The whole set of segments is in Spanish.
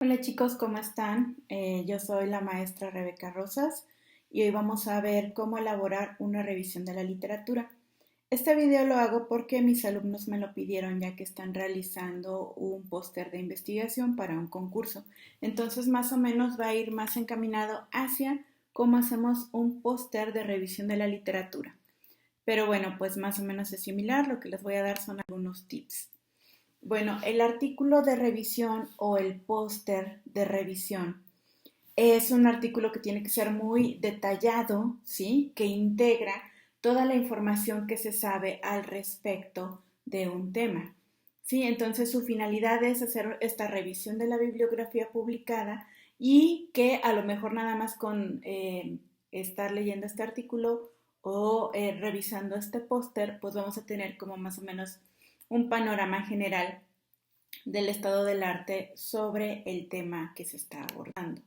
Hola chicos, ¿cómo están? Yo soy la maestra Rebeca Rosas y hoy vamos a ver cómo elaborar una revisión de la literatura. Este video lo hago porque mis alumnos me lo pidieron ya que están realizando un póster de investigación para un concurso. Entonces más o menos va a ir más encaminado hacia cómo hacemos un póster de revisión de la literatura. Pero bueno, pues más o menos es similar, lo que les voy a dar son algunos tips. Bueno, el artículo de revisión o el póster de revisión es un artículo que tiene que ser muy detallado, ¿sí? Que integra toda la información que se sabe al respecto de un tema, ¿sí? Entonces su finalidad es hacer esta revisión de la bibliografía publicada y que a lo mejor nada más con estar leyendo este artículo o revisando este póster, pues vamos a tener como más o menos un panorama general del estado del arte sobre el tema que se está abordando.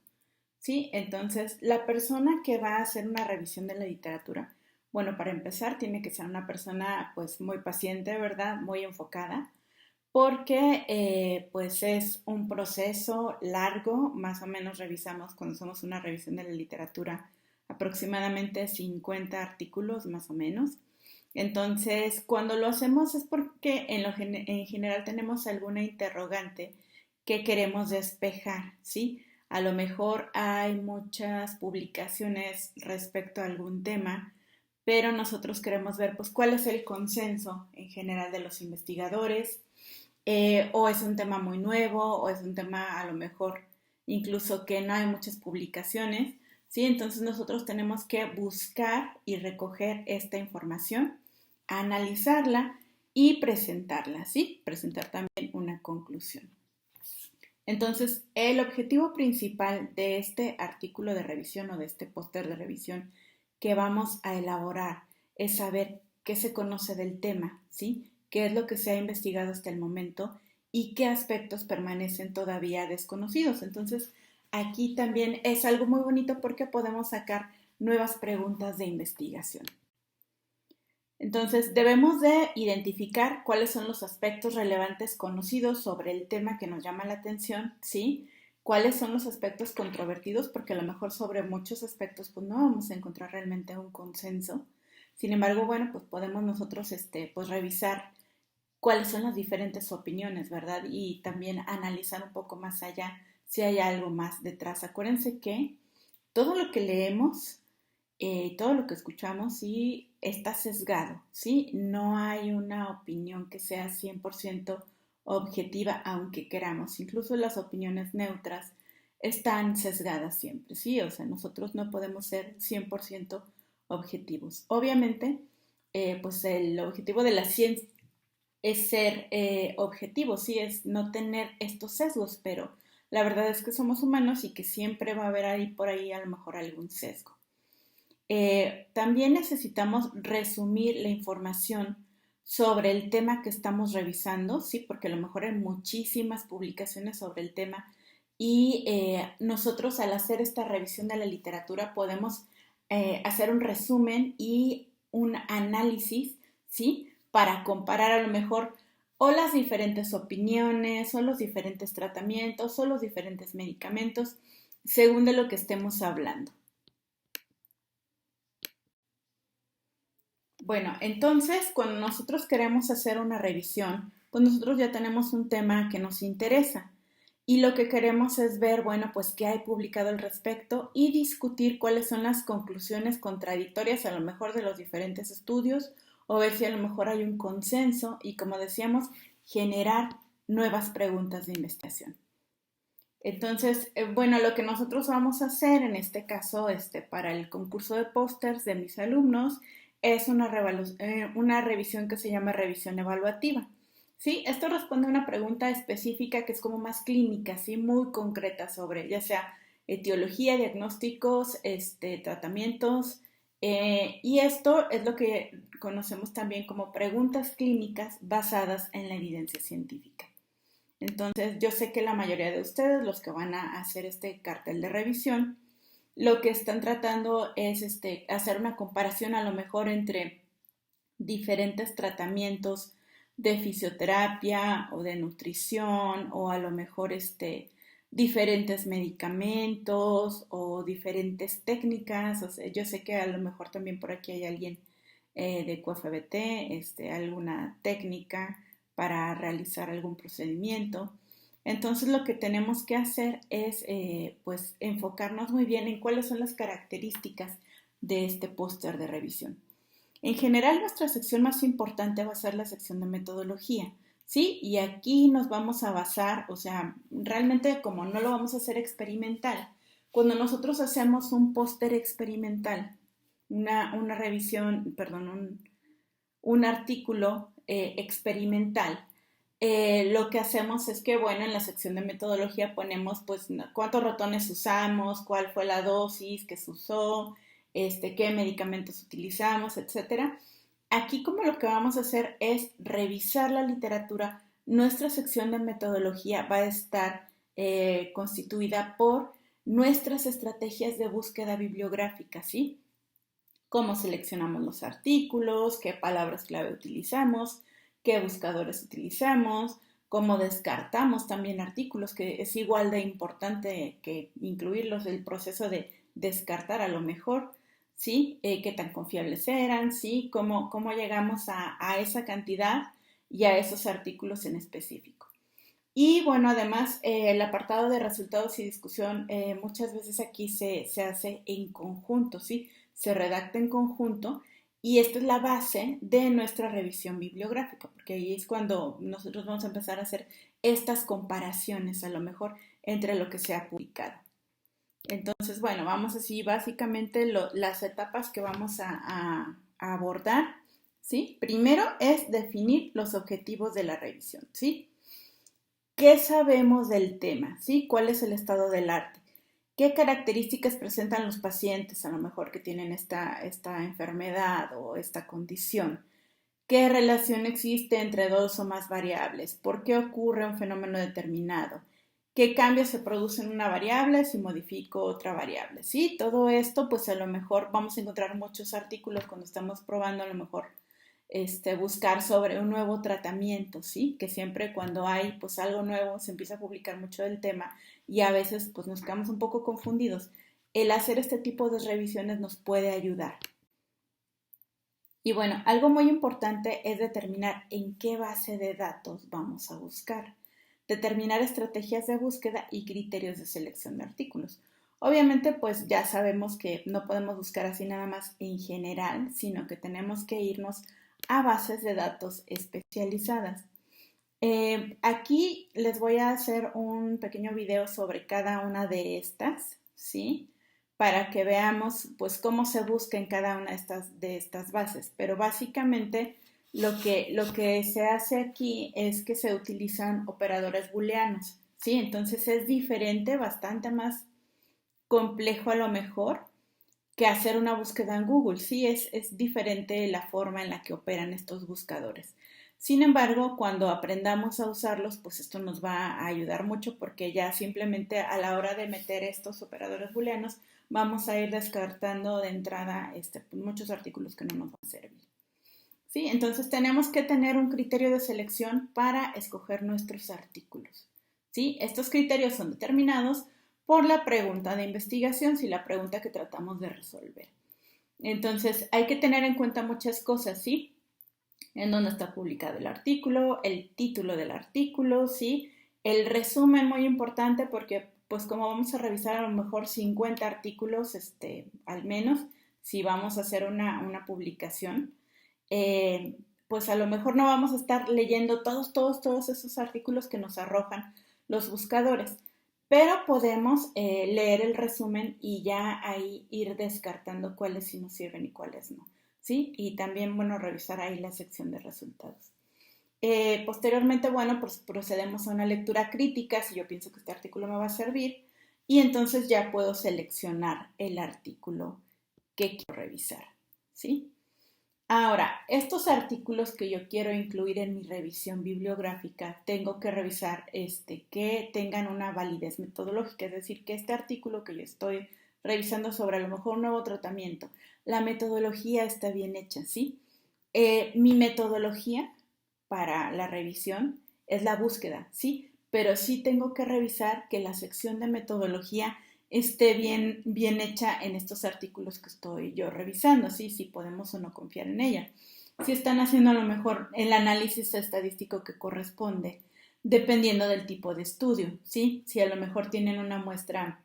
¿Sí? Entonces, la persona que va a hacer una revisión de la literatura, bueno, para empezar, tiene que ser una persona pues muy paciente, ¿verdad? Muy enfocada, porque pues es un proceso largo, más o menos revisamos cuando hacemos una revisión de la literatura aproximadamente 50 artículos más o menos. Entonces, cuando lo hacemos es porque en general tenemos alguna interrogante que queremos despejar, ¿sí? A lo mejor hay muchas publicaciones respecto a algún tema, pero nosotros queremos ver pues cuál es el consenso en general de los investigadores, o es un tema muy nuevo, o es un tema a lo mejor incluso que no hay muchas publicaciones, ¿sí? Entonces nosotros tenemos que buscar y recoger esta información, analizarla y presentarla, ¿sí? Presentar también una conclusión. Entonces, el objetivo principal de este artículo de revisión o de este póster de revisión que vamos a elaborar es saber qué se conoce del tema, ¿sí? Qué es lo que se ha investigado hasta el momento y qué aspectos permanecen todavía desconocidos. Entonces, aquí también es algo muy bonito porque podemos sacar nuevas preguntas de investigación. Entonces, debemos de identificar cuáles son los aspectos relevantes conocidos sobre el tema que nos llama la atención, ¿sí? Cuáles son los aspectos controvertidos, porque a lo mejor sobre muchos aspectos pues no vamos a encontrar realmente un consenso. Sin embargo, bueno, pues podemos nosotros pues revisar cuáles son las diferentes opiniones, ¿verdad? Y también analizar un poco más allá si hay algo más detrás. Acuérdense que todo lo que leemos, todo lo que escuchamos sí está sesgado, ¿sí? No hay una opinión que sea 100% objetiva, aunque queramos. Incluso las opiniones neutras están sesgadas siempre, ¿sí? O sea, nosotros no podemos ser 100% objetivos. Obviamente, pues el objetivo de la ciencia es ser objetivo, sí, es no tener estos sesgos, pero la verdad es que somos humanos y que siempre va a haber ahí por ahí a lo mejor algún sesgo. También necesitamos resumir la información sobre el tema que estamos revisando, ¿sí? Porque a lo mejor hay muchísimas publicaciones sobre el tema y nosotros al hacer esta revisión de la literatura podemos hacer un resumen y un análisis, ¿sí? Para comparar a lo mejor o las diferentes opiniones o los diferentes tratamientos o los diferentes medicamentos según de lo que estemos hablando. Bueno, entonces cuando nosotros queremos hacer una revisión, pues nosotros ya tenemos un tema que nos interesa y lo que queremos es ver, bueno, pues qué hay publicado al respecto y discutir cuáles son las conclusiones contradictorias a lo mejor de los diferentes estudios o ver si a lo mejor hay un consenso y como decíamos, generar nuevas preguntas de investigación. Entonces, bueno, lo que nosotros vamos a hacer en este caso, para el concurso de pósters de mis alumnos, es una revisión que se llama revisión evaluativa. ¿Sí? Esto responde a una pregunta específica que es como más clínica, ¿sí? Muy concreta sobre ya sea etiología, diagnósticos, tratamientos, y esto es lo que conocemos también como preguntas clínicas basadas en la evidencia científica. Entonces, yo sé que la mayoría de ustedes, los que van a hacer este cartel de revisión, lo que están tratando es hacer una comparación a lo mejor entre diferentes tratamientos de fisioterapia o de nutrición o a lo mejor diferentes medicamentos o diferentes técnicas. O sea, yo sé que a lo mejor también por aquí hay alguien de QFBT, alguna técnica para realizar algún procedimiento. Entonces lo que tenemos que hacer es pues enfocarnos muy bien en cuáles son las características de este póster de revisión. En general, nuestra sección más importante va a ser la sección de metodología, ¿sí? Y aquí nos vamos a basar, o sea, realmente como no lo vamos a hacer experimental, cuando nosotros hacemos un póster experimental, una revisión, perdón, un artículo experimental, lo que hacemos es que, bueno, en la sección de metodología ponemos, pues, cuántos ratones usamos, cuál fue la dosis que se usó, qué medicamentos utilizamos, etcétera. Aquí como lo que vamos a hacer es revisar la literatura. Nuestra sección de metodología va a estar constituida por nuestras estrategias de búsqueda bibliográfica, ¿sí? Cómo seleccionamos los artículos, qué palabras clave utilizamos, qué buscadores utilizamos, cómo descartamos también artículos, que es igual de importante que incluirlos, el proceso de descartar a lo mejor, ¿sí? Qué tan confiables eran, ¿sí? Cómo llegamos a esa cantidad y a esos artículos en específico. Y bueno, además el apartado de resultados y discusión muchas veces aquí se hace en conjunto, ¿sí? Se redacta en conjunto y esta es la base de nuestra revisión bibliográfica, porque ahí es cuando nosotros vamos a empezar a hacer estas comparaciones a lo mejor entre lo que se ha publicado. Entonces, bueno, vamos así básicamente las etapas que vamos a abordar, ¿sí? Primero es definir los objetivos de la revisión, ¿sí? ¿Qué sabemos del tema? ¿Sí? ¿Cuál es el estado del arte? ¿Qué características presentan los pacientes a lo mejor que tienen esta enfermedad o esta condición? ¿Qué relación existe entre dos o más variables? ¿Por qué ocurre un fenómeno determinado? ¿Qué cambios se producen en una variable si modifico otra variable? ¿Sí? Todo esto, pues a lo mejor vamos a encontrar muchos artículos cuando estamos probando a lo mejor buscar sobre un nuevo tratamiento, ¿sí? Que siempre cuando hay pues algo nuevo se empieza a publicar mucho del tema y a veces pues nos quedamos un poco confundidos. El hacer este tipo de revisiones nos puede ayudar. Y bueno, algo muy importante es determinar en qué base de datos vamos a buscar, determinar estrategias de búsqueda y criterios de selección de artículos. Obviamente, pues ya sabemos que no podemos buscar así nada más en general, sino que tenemos que irnos a bases de datos especializadas. Aquí les voy a hacer un pequeño video sobre cada una de estas, ¿sí? Para que veamos pues cómo se busca en cada una de estas bases. Pero básicamente lo que se hace aquí es que se utilizan operadores booleanos, ¿sí? Entonces es diferente, bastante más complejo a lo mejor que hacer una búsqueda en Google, ¿sí? Es diferente la forma en la que operan estos buscadores. Sin embargo, cuando aprendamos a usarlos, pues esto nos va a ayudar mucho porque ya simplemente a la hora de meter estos operadores booleanos vamos a ir descartando de entrada muchos artículos que no nos van a servir. ¿Sí? Entonces tenemos que tener un criterio de selección para escoger nuestros artículos. ¿Sí? Estos criterios son determinados por la pregunta de investigación, si la pregunta que tratamos de resolver. Entonces hay que tener en cuenta muchas cosas, ¿sí? En dónde está publicado el artículo, el título del artículo, ¿sí? El resumen, muy importante porque pues como vamos a revisar a lo mejor 50 artículos, al menos, si vamos a hacer una publicación, pues a lo mejor no vamos a estar leyendo todos esos artículos que nos arrojan los buscadores, pero podemos leer el resumen y ya ahí ir descartando cuáles sí nos sirven y cuáles no, ¿sí? Y también, bueno, revisar ahí la sección de resultados. Posteriormente, bueno, pues procedemos a una lectura crítica, si yo pienso que este artículo me va a servir, y entonces ya puedo seleccionar el artículo que quiero revisar, ¿sí? Ahora, estos artículos que yo quiero incluir en mi revisión bibliográfica, tengo que revisar que tengan una validez metodológica, es decir, que este artículo que yo estoy revisando sobre a lo mejor un nuevo tratamiento, la metodología está bien hecha, ¿sí? Mi metodología para la revisión es la búsqueda, ¿sí? pero sí tengo que revisar que la sección de metodología esté bien hecha en estos artículos que estoy yo revisando, ¿sí? Si podemos o no confiar en ella. Si están haciendo a lo mejor el análisis estadístico que corresponde, dependiendo del tipo de estudio, ¿sí? Si a lo mejor tienen una muestra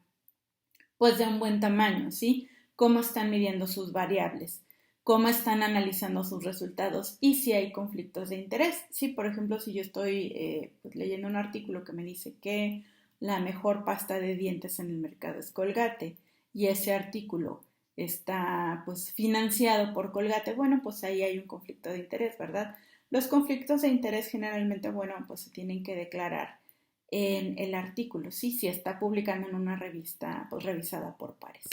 pues de un buen tamaño, ¿sí? Cómo están midiendo sus variables, cómo están analizando sus resultados y si hay conflictos de interés. Sí, por ejemplo, si yo estoy pues, leyendo un artículo que me dice que la mejor pasta de dientes en el mercado es Colgate y ese artículo está pues financiado por Colgate, bueno, pues ahí hay un conflicto de interés, ¿verdad? Los conflictos de interés generalmente, bueno, pues se tienen que declarar en el artículo, sí, si está publicando en una revista pues revisada por pares.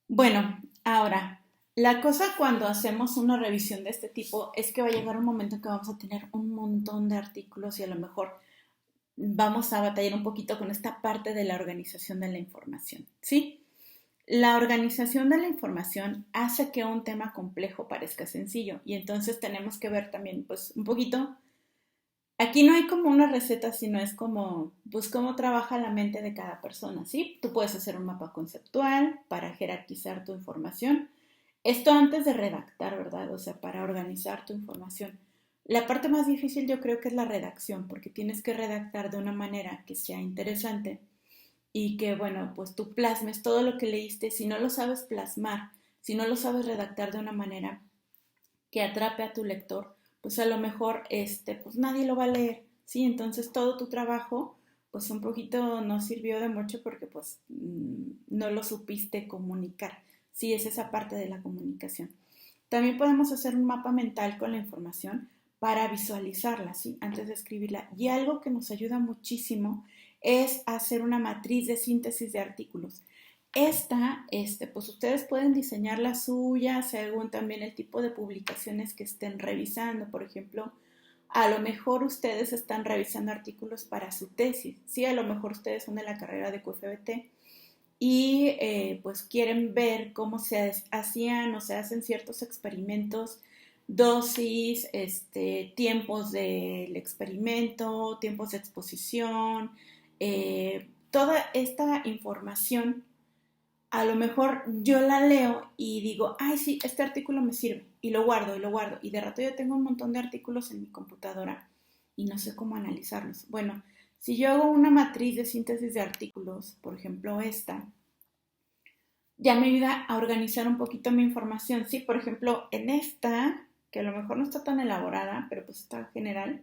Bueno, ahora, la cosa cuando hacemos una revisión de este tipo es que va a llegar un momento en que vamos a tener un montón de artículos y a lo mejor vamos a batallar un poquito con esta parte de la organización de la información, ¿sí? La organización de la información hace que un tema complejo parezca sencillo y entonces tenemos que ver también pues un poquito. Aquí no hay como una receta, sino es como, pues, cómo trabaja la mente de cada persona, ¿sí? Tú puedes hacer un mapa conceptual para jerarquizar tu información. Esto antes de redactar, ¿verdad? O sea, para organizar tu información. La parte más difícil yo creo que es la redacción, porque tienes que redactar de una manera que sea interesante y que, bueno, pues tú plasmes todo lo que leíste. Si no lo sabes plasmar, si no lo sabes redactar de una manera que atrape a tu lector, pues a lo mejor pues nadie lo va a leer, ¿sí? Entonces todo tu trabajo pues un poquito no sirvió de mucho porque pues no lo supiste comunicar, sí, es esa parte de la comunicación. También podemos hacer un mapa mental con la información para visualizarla, ¿sí? Antes de escribirla. Y algo que nos ayuda muchísimo es hacer una matriz de síntesis de artículos. Pues ustedes pueden diseñar la suya según también el tipo de publicaciones que estén revisando. Por ejemplo, a lo mejor ustedes están revisando artículos para su tesis, ¿sí? A lo mejor ustedes son de la carrera de QFBT y pues quieren ver cómo se hacían o se hacen ciertos experimentos, dosis, tiempos del experimento, tiempos de exposición, toda esta información a lo mejor yo la leo y digo, ay, sí, este artículo me sirve, y lo guardo, y de rato yo tengo un montón de artículos en mi computadora y no sé cómo analizarlos. Bueno, si yo hago una matriz de síntesis de artículos, por ejemplo esta, ya me ayuda a organizar un poquito mi información. Sí, por ejemplo, en esta, que a lo mejor no está tan elaborada, pero pues está general,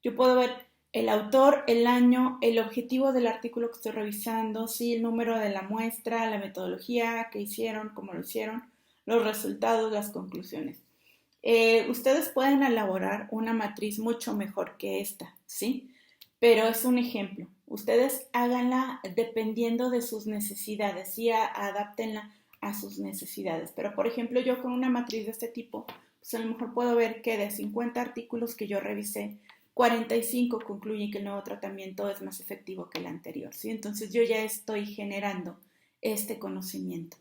yo puedo ver el autor, el año, el objetivo del artículo que estoy revisando, sí, el número de la muestra, la metodología que hicieron, cómo lo hicieron, los resultados, las conclusiones. Ustedes pueden elaborar una matriz mucho mejor que esta, ¿sí? Pero es un ejemplo. Ustedes háganla dependiendo de sus necesidades, ¿sí? Adáptenla a sus necesidades. Pero, por ejemplo, yo con una matriz de este tipo, pues a lo mejor puedo ver que de 50 artículos que yo revisé, 45 concluyen que el nuevo tratamiento es más efectivo que el anterior, ¿sí? Entonces yo ya estoy generando este conocimiento.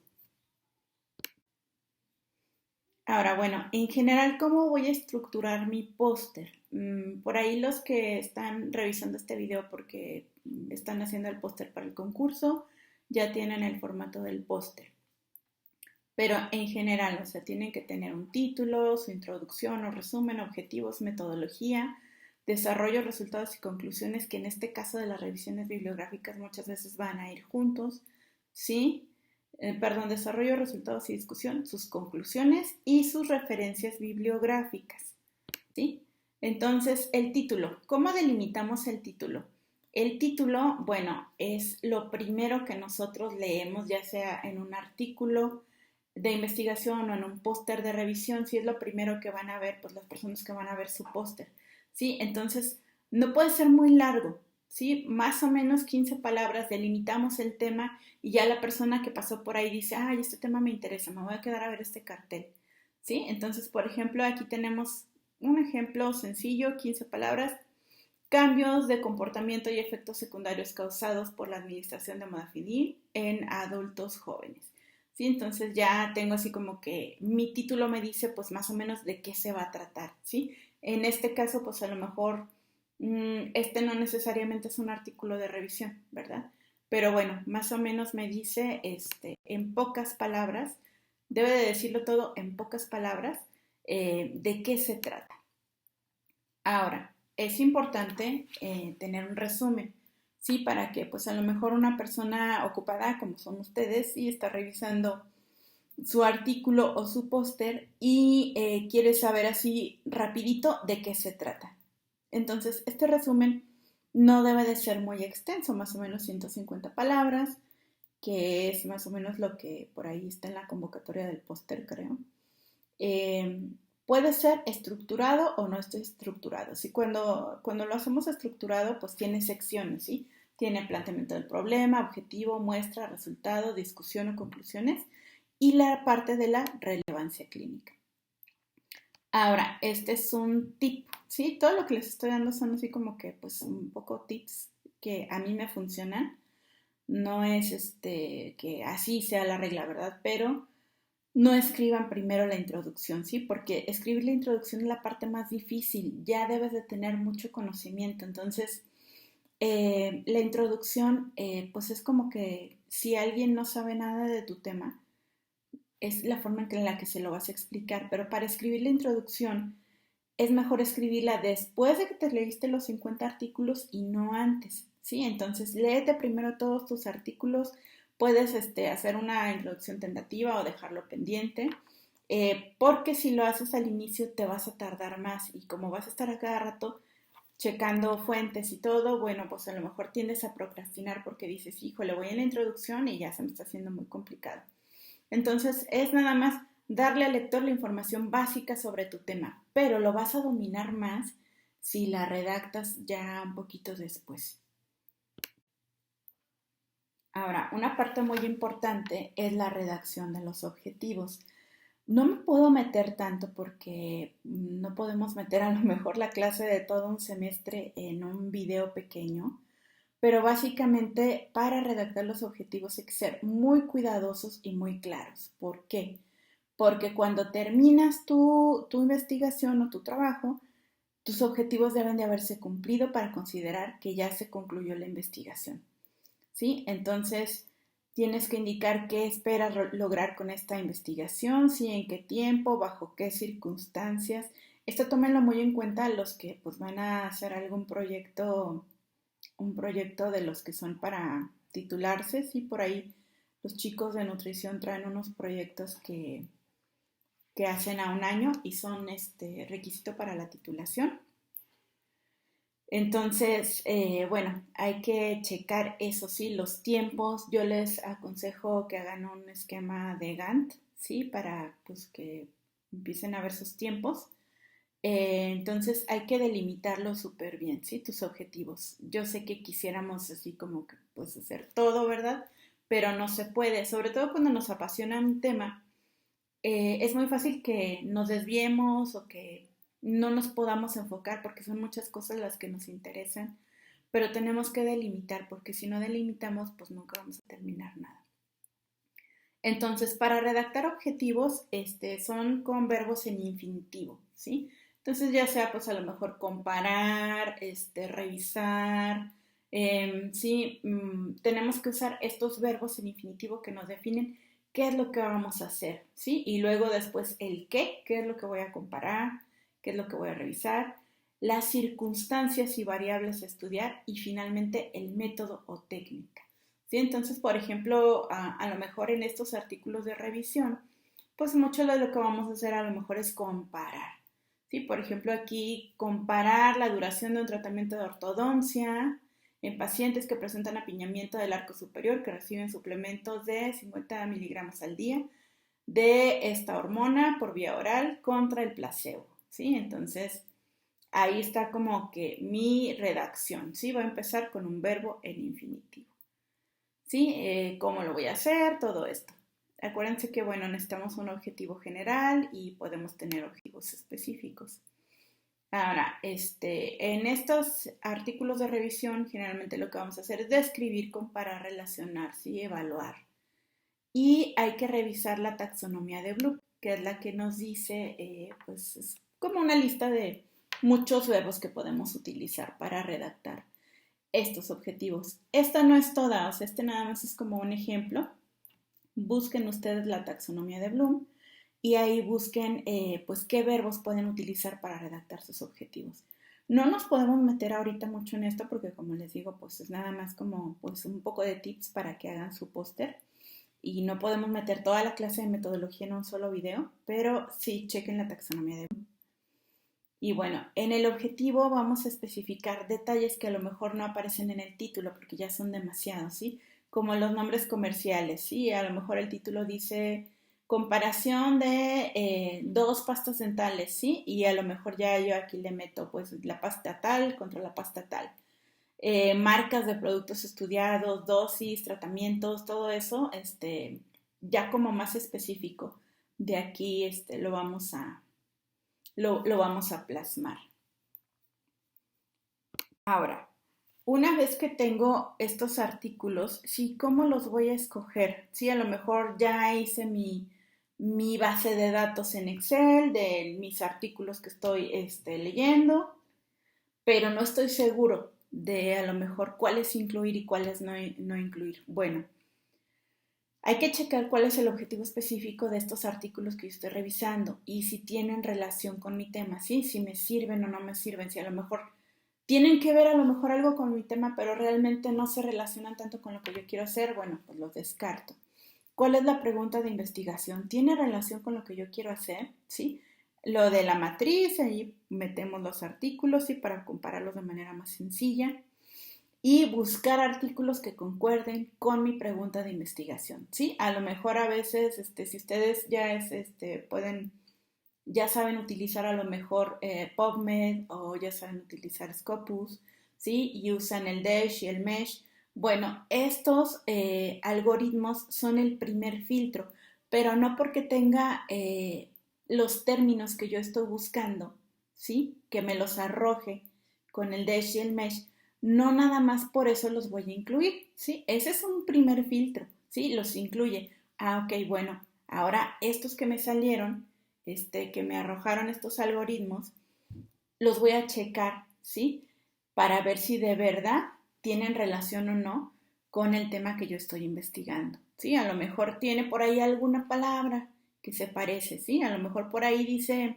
Ahora, bueno, en general, ¿cómo voy a estructurar mi póster? Por ahí los que están revisando este video porque están haciendo el póster para el concurso, ya tienen el formato del póster. Pero en general, o sea, tienen que tener un título, su introducción o resumen, objetivos, metodología, desarrollo, resultados y conclusiones, que en este caso de las revisiones bibliográficas muchas veces van a ir juntos, ¿sí? Desarrollo, resultados y discusión, sus conclusiones y sus referencias bibliográficas, ¿sí? Entonces, el título, ¿cómo delimitamos el título? El título, bueno, es lo primero que nosotros leemos, ya sea en un artículo de investigación o en un póster de revisión, si es lo primero que van a ver, pues las personas que van a ver su póster, ¿sí? Entonces, no puede ser muy largo, ¿sí? Más o menos 15 palabras, delimitamos el tema y ya la persona que pasó por ahí dice, ay, este tema me interesa, me voy a quedar a ver este cartel, ¿sí? Entonces, por ejemplo, aquí tenemos un ejemplo sencillo, 15 palabras, cambios de comportamiento y efectos secundarios causados por la administración de modafinil en adultos jóvenes. ¿Sí? Entonces ya tengo así como que mi título me dice pues más o menos de qué se va a tratar, ¿sí? En este caso pues a lo mejor Este no necesariamente es un artículo de revisión, ¿verdad? Pero bueno, más o menos me dice, en pocas palabras, debe de decirlo todo en pocas palabras, de qué se trata. Ahora, es importante tener un resumen, ¿sí? Para que, pues a lo mejor una persona ocupada, como son ustedes, sí está revisando su artículo o su póster y quiere saber así rapidito de qué se trata. Entonces, este resumen no debe de ser muy extenso, más o menos 150 palabras, que es más o menos lo que por ahí está en la convocatoria del póster, creo. Eh, Puede ser estructurado o no esté estructurado. ¿Sí? Cuando lo hacemos estructurado, pues tiene secciones, ¿sí? Tiene planteamiento del problema, objetivo, muestra, resultado, discusión o conclusiones y la parte de la relevancia clínica. Ahora, este es un tip, ¿sí? Todo lo que les estoy dando son así como que, pues, un poco tips que a mí me funcionan. No es que así sea la regla, ¿verdad? Pero no escriban primero la introducción, ¿sí? Porque escribir la introducción es la parte más difícil, ya debes de tener mucho conocimiento, entonces la introducción pues es como que si alguien no sabe nada de tu tema, es la forma en la que se lo vas a explicar, pero para escribir la introducción es mejor escribirla después de que te leíste los 50 artículos y no antes, ¿sí? Entonces, léete primero todos tus artículos, puedes hacer una introducción tentativa o dejarlo pendiente, porque si lo haces al inicio te vas a tardar más y como vas a estar a cada rato checando fuentes y todo, bueno, pues a lo mejor tiendes a procrastinar porque dices, híjole, voy en la introducción y ya se me está haciendo muy complicado. Entonces es nada más darle al lector la información básica sobre tu tema, pero lo vas a dominar más si la redactas ya un poquito después. Ahora, una parte muy importante es la redacción de los objetivos. No me puedo meter tanto porque no podemos meter a lo mejor la clase de todo un semestre en un video pequeño, pero básicamente para redactar los objetivos hay que ser muy cuidadosos y muy claros. ¿Por qué? Porque cuando terminas tu investigación o tu trabajo, tus objetivos deben de haberse cumplido para considerar que ya se concluyó la investigación. ¿Sí? Entonces, tienes que indicar qué esperas lograr con esta investigación, ¿sí? En qué tiempo, bajo qué circunstancias. Esto tómenlo muy en cuenta los que pues van a hacer algún proyecto, un proyecto de los que son para titularse, ¿sí? Por ahí los chicos de nutrición traen unos proyectos que hacen a un año y son requisito para la titulación. Entonces, bueno, hay que checar eso sí, los tiempos. Yo les aconsejo que hagan un esquema de Gantt, ¿sí? Para pues que empiecen a ver sus tiempos. Entonces hay que delimitarlo súper bien, ¿sí? Tus objetivos. Yo sé que quisiéramos así como que pues hacer todo, ¿verdad? Pero no se puede, sobre todo cuando nos apasiona un tema es muy fácil que nos desviemos o que no nos podamos enfocar porque son muchas cosas las que nos interesan, pero tenemos que delimitar porque si no delimitamos pues nunca vamos a terminar nada. Entonces, para redactar objetivos, son con verbos en infinitivo, ¿sí? Entonces, ya sea pues a lo mejor comparar, revisar, sí, tenemos que usar estos verbos en infinitivo que nos definen qué es lo que vamos a hacer, ¿sí? Y luego después el qué es lo que voy a comparar, qué es lo que voy a revisar, las circunstancias y variables a estudiar y finalmente el método o técnica. ¿Sí? Entonces, por ejemplo, a lo mejor en estos artículos de revisión, pues mucho de lo que vamos a hacer a lo mejor es comparar. ¿Sí? Por ejemplo, aquí comparar la duración de un tratamiento de ortodoncia en pacientes que presentan apiñamiento del arco superior, que reciben suplementos de 50 miligramos al día de esta hormona por vía oral contra el placebo. ¿Sí? Entonces, ahí está como que mi redacción. ¿Sí? Voy a empezar con un verbo en infinitivo. ¿Sí? ¿Cómo lo voy a hacer? Todo esto. Acuérdense que, bueno, necesitamos un objetivo general y podemos tener objetivos específicos. Ahora, en estos artículos de revisión, generalmente lo que vamos a hacer es describir, comparar, relacionar, ¿sí? Evaluar. Y hay que revisar la taxonomía de Bloom, que es la que nos dice, pues, es como una lista muchos verbos que podemos utilizar para redactar estos objetivos. Esta no es toda, o sea, este nada más es como un ejemplo. Busquen ustedes la taxonomía de Bloom y ahí busquen pues qué verbos pueden utilizar para redactar sus objetivos. No nos podemos meter ahorita mucho en esto porque como les digo pues es nada más como pues un poco de tips para que hagan su póster y no podemos meter toda la clase de metodología en un solo video, pero sí chequen la taxonomía de Bloom. Y bueno, en el objetivo vamos a especificar detalles que a lo mejor no aparecen en el título porque ya son demasiados, ¿sí? Como los nombres comerciales, ¿sí? A lo mejor el título dice comparación de dos pastas dentales, ¿sí? Y a lo mejor ya yo aquí le meto pues la pasta tal contra la pasta tal. Marcas de productos estudiados, dosis, tratamientos, todo eso, ya como más específico. De aquí lo vamos a plasmar. Ahora, una vez que tengo estos artículos, sí, ¿cómo los voy a escoger? Sí, a lo mejor ya hice mi base de datos en Excel de mis artículos que estoy leyendo, pero no estoy seguro de a lo mejor cuáles incluir y cuáles no incluir. Bueno, hay que checar cuál es el objetivo específico de estos artículos que yo estoy revisando y si tienen relación con mi tema, ¿sí? Si me sirven o no me sirven, si a lo mejor tienen que ver a lo mejor algo con mi tema, pero realmente no se relacionan tanto con lo que yo quiero hacer, bueno, pues los descarto. ¿Cuál es la pregunta de investigación? ¿Tiene relación con lo que yo quiero hacer? ¿Sí? Lo de la matriz, ahí metemos los artículos, ¿sí? Para compararlos de manera más sencilla y buscar artículos que concuerden con mi pregunta de investigación, ¿sí? A lo mejor a veces, si ustedes ya saben utilizar a lo mejor PubMed o ya saben utilizar Scopus, ¿sí? Y usan el Dash y el Mesh. Bueno, estos algoritmos son el primer filtro, pero no porque tenga los términos que yo estoy buscando, ¿sí? Que me los arroje con el Dash y el Mesh, no nada más por eso los voy a incluir, ¿sí? Ese es un primer filtro, ¿sí? Los incluye. Ah, ok, bueno, ahora estos que me salieron, que me arrojaron estos algoritmos, los voy a checar, ¿sí? Para ver si de verdad tienen relación o no con el tema que yo estoy investigando, ¿sí? A lo mejor tiene por ahí alguna palabra que se parece, ¿sí? A lo mejor por ahí dice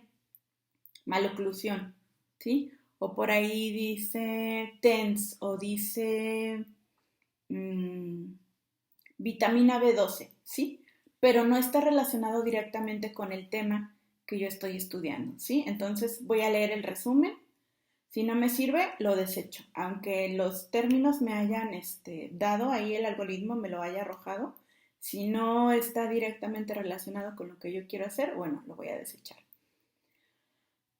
maloclusión, ¿sí? O por ahí dice TENS o dice vitamina B12, ¿sí? Pero no está relacionado directamente con el tema que yo estoy estudiando, ¿sí? Entonces voy a leer el resumen. Si no me sirve, lo desecho. Aunque los términos me hayan dado, ahí el algoritmo me lo haya arrojado, si no está directamente relacionado con lo que yo quiero hacer, bueno, lo voy a desechar.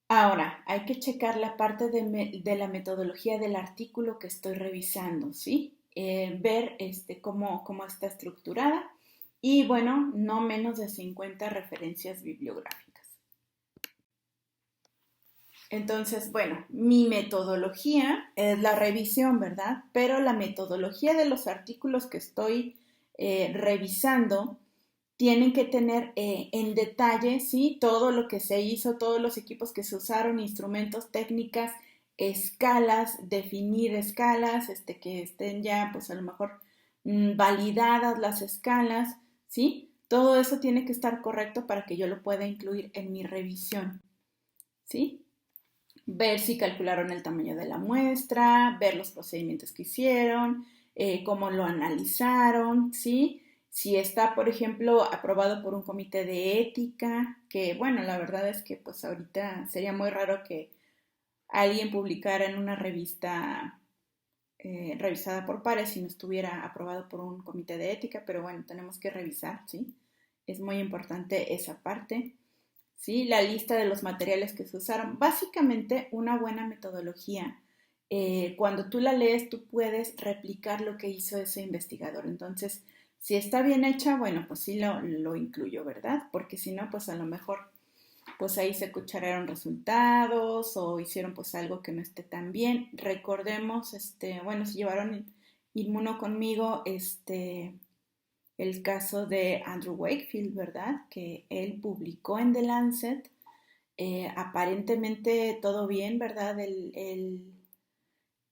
Ahora, hay que checar la parte de la metodología del artículo que estoy revisando, ¿sí? Ver cómo está estructurada y, bueno, no menos de 50 referencias bibliográficas. Entonces, bueno, mi metodología es la revisión, ¿verdad? Pero la metodología de los artículos que estoy revisando tienen que tener en detalle, ¿sí? Todo lo que se hizo, todos los equipos que se usaron, instrumentos, técnicas, escalas, definir escalas, que estén ya, pues a lo mejor validadas las escalas, ¿sí? Todo eso tiene que estar correcto para que yo lo pueda incluir en mi revisión, ¿sí? Ver si calcularon el tamaño de la muestra, ver los procedimientos que hicieron, cómo lo analizaron, ¿sí? Si está, por ejemplo, aprobado por un comité de ética, que bueno, la verdad es que pues ahorita sería muy raro que alguien publicara en una revista revisada por pares si no estuviera aprobado por un comité de ética, pero bueno, tenemos que revisar, ¿sí? Es muy importante esa parte. ¿Sí? La lista de los materiales que se usaron. Básicamente, una buena metodología. Cuando tú la lees, tú puedes replicar lo que hizo ese investigador. Entonces, si está bien hecha, bueno, pues sí lo incluyo, ¿verdad? Porque si no, pues a lo mejor, pues ahí se cuchararon resultados o hicieron pues algo que no esté tan bien. Recordemos, bueno, si llevaron inmuno conmigo, el caso de Andrew Wakefield, ¿verdad? Que él publicó en The Lancet Aparentemente todo bien, ¿verdad? Él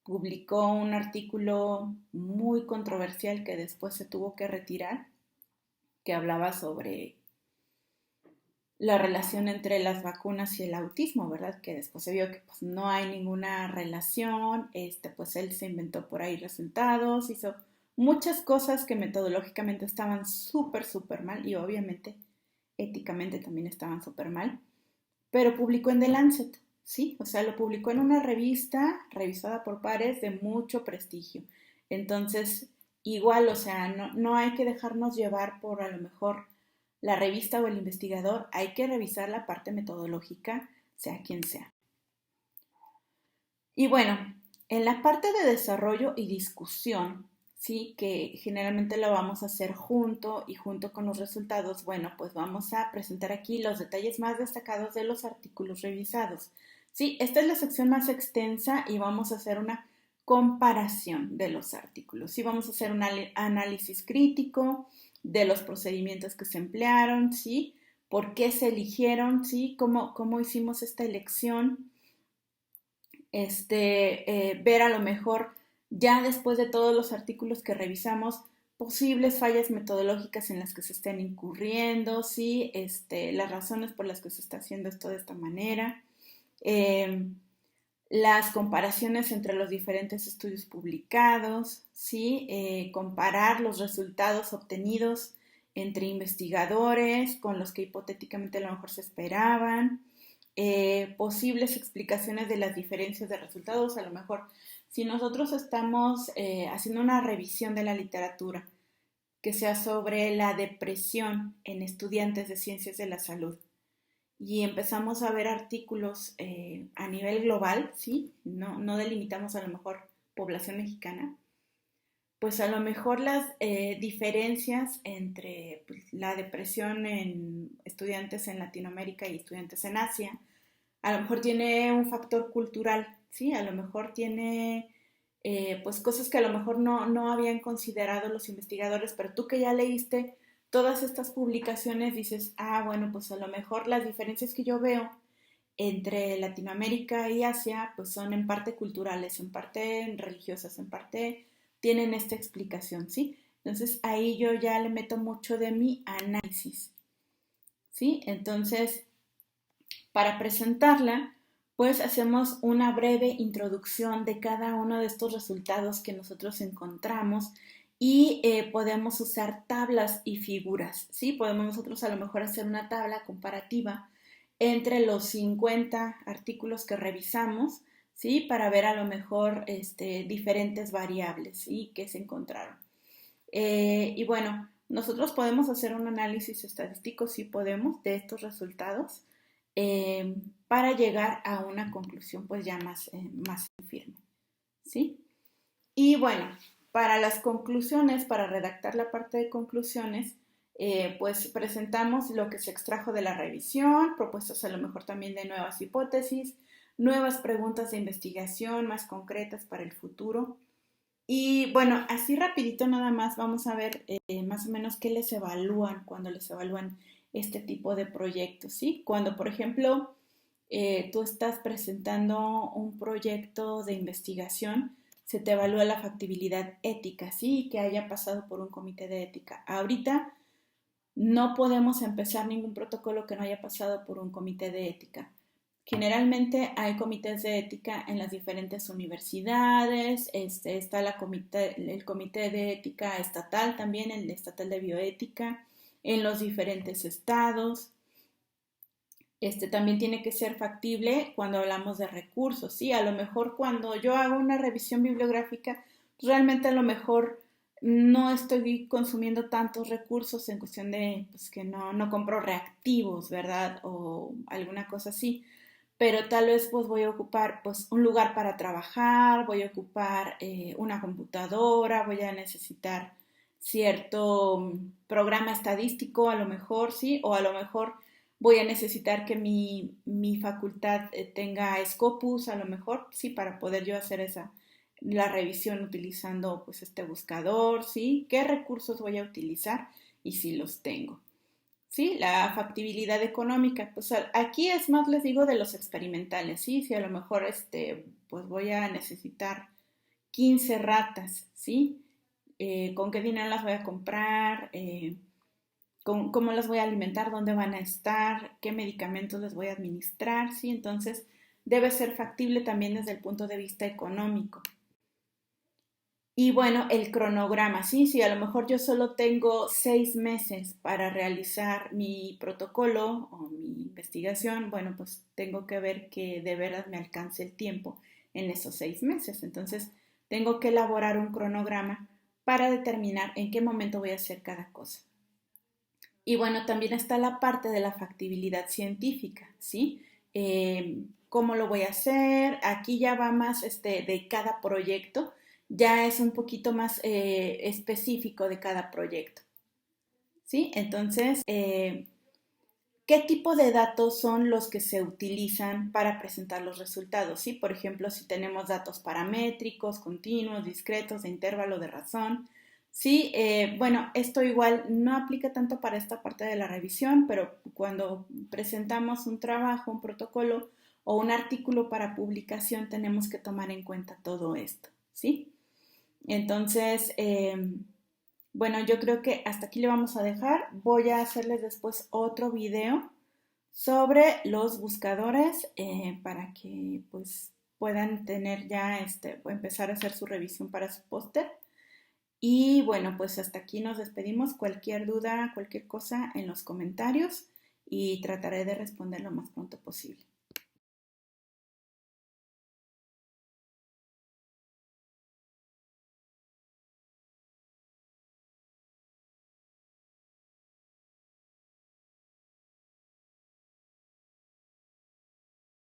publicó un artículo muy controversial que después se tuvo que retirar, que hablaba sobre la relación entre las vacunas y el autismo, ¿verdad? Que después se vio que pues, no hay ninguna relación, pues él se inventó por ahí resultados, hizo muchas cosas que metodológicamente estaban súper mal y obviamente éticamente también estaban súper mal, pero publicó en The Lancet, ¿sí? O sea, lo publicó en una revista revisada por pares de mucho prestigio. Entonces, igual, o sea, no hay que dejarnos llevar por a lo mejor la revista o el investigador, hay que revisar la parte metodológica, sea quien sea. Y bueno, en la parte de desarrollo y discusión, sí, que generalmente lo vamos a hacer junto y junto con los resultados, bueno, pues vamos a presentar aquí los detalles más destacados de los artículos revisados. Sí, esta es la sección más extensa y vamos a hacer una comparación de los artículos. Sí, vamos a hacer un análisis crítico de los procedimientos que se emplearon, sí, por qué se eligieron, sí, cómo hicimos esta elección, ver a lo mejor ya después de todos los artículos que revisamos posibles fallas metodológicas en las que se estén incurriendo, ¿sí? Las razones por las que se está haciendo esto de esta manera, eh, las comparaciones entre los diferentes estudios publicados, ¿sí? Comparar los resultados obtenidos entre investigadores con los que hipotéticamente a lo mejor se esperaban, posibles explicaciones de las diferencias de resultados. A lo mejor, si nosotros estamos haciendo una revisión de la literatura que sea sobre la depresión en estudiantes de ciencias de la salud y empezamos a ver artículos a nivel global, ¿sí? No delimitamos a lo mejor población mexicana, pues a lo mejor las diferencias entre pues, la depresión en estudiantes en Latinoamérica y estudiantes en Asia, a lo mejor tiene un factor cultural, ¿sí? A lo mejor tiene pues cosas que a lo mejor no habían considerado los investigadores, pero tú que ya leíste todas estas publicaciones dices, ah, bueno, pues a lo mejor las diferencias que yo veo entre Latinoamérica y Asia, pues son en parte culturales, en parte religiosas, en parte tienen esta explicación, ¿sí? Entonces ahí yo ya le meto mucho de mi análisis, ¿sí? Entonces, para presentarla, pues hacemos una breve introducción de cada uno de estos resultados que nosotros encontramos y podemos usar tablas y figuras, ¿sí? Podemos nosotros a lo mejor hacer una tabla comparativa entre los 50 artículos que revisamos, ¿sí? Para ver a lo mejor diferentes variables, ¿sí? Que se encontraron. Y bueno, nosotros podemos hacer un análisis estadístico, sí podemos, de estos resultados para llegar a una conclusión pues ya más firme, ¿sí? Y bueno, para las conclusiones, para redactar la parte de conclusiones, pues presentamos lo que se extrajo de la revisión, propuestas a lo mejor también de nuevas hipótesis, nuevas preguntas de investigación más concretas para el futuro. Y bueno, así rapidito nada más vamos a ver más o menos qué les evalúan cuando les evalúan este tipo de proyectos, ¿sí? Cuando, por ejemplo, tú estás presentando un proyecto de investigación, se te evalúa la factibilidad ética, ¿sí? Que haya pasado por un comité de ética. Ahorita no podemos empezar ningún protocolo que no haya pasado por un comité de ética. Generalmente hay comités de ética en las diferentes universidades, está el comité de ética estatal también, el estatal de bioética, en los diferentes estados. También tiene que ser factible cuando hablamos de recursos, ¿sí? A lo mejor cuando yo hago una revisión bibliográfica, realmente a lo mejor no estoy consumiendo tantos recursos en cuestión de pues, que no compro reactivos, ¿verdad? O alguna cosa así. Pero tal vez pues voy a ocupar pues un lugar para trabajar, voy a ocupar una computadora, voy a necesitar cierto programa estadístico a lo mejor, ¿sí? O a lo mejor voy a necesitar que mi facultad tenga Scopus, a lo mejor, sí, para poder yo hacer la revisión utilizando pues este buscador, ¿sí? ¿Qué recursos voy a utilizar y si los tengo? ¿sí? La factibilidad económica. Pues aquí es más, les digo, de los experimentales, ¿sí? Si a lo mejor, pues voy a necesitar 15 ratas, ¿sí? ¿Con qué dinero las voy a comprar? ¿Cómo las voy a alimentar? ¿Dónde van a estar? ¿Qué medicamentos les voy a administrar? ¿Sí? Entonces, debe ser factible también desde el punto de vista económico. Y bueno, el cronograma, sí, sí, a lo mejor yo solo tengo 6 meses para realizar mi protocolo o mi investigación, bueno, pues tengo que ver que de verdad me alcance el tiempo en esos 6 meses. Entonces, tengo que elaborar un cronograma para determinar en qué momento voy a hacer cada cosa. Y bueno, también está la parte de la factibilidad científica, ¿sí? ¿Cómo lo voy a hacer? Aquí ya va más de cada proyecto, ya es un poquito más específico de cada proyecto, ¿sí? Entonces, ¿qué tipo de datos son los que se utilizan para presentar los resultados? ¿Sí? Por ejemplo, si tenemos datos paramétricos, continuos, discretos, de intervalo, de razón. Sí, bueno, esto igual no aplica tanto para esta parte de la revisión, pero cuando presentamos un trabajo, un protocolo o un artículo para publicación, tenemos que tomar en cuenta todo esto, ¿sí? Entonces, bueno, yo creo que hasta aquí le vamos a dejar. Voy a hacerles después otro video sobre los buscadores para que pues puedan tener ya empezar a hacer su revisión para su póster. Y bueno, pues hasta aquí nos despedimos. Cualquier duda, cualquier cosa en los comentarios y trataré de responder lo más pronto posible.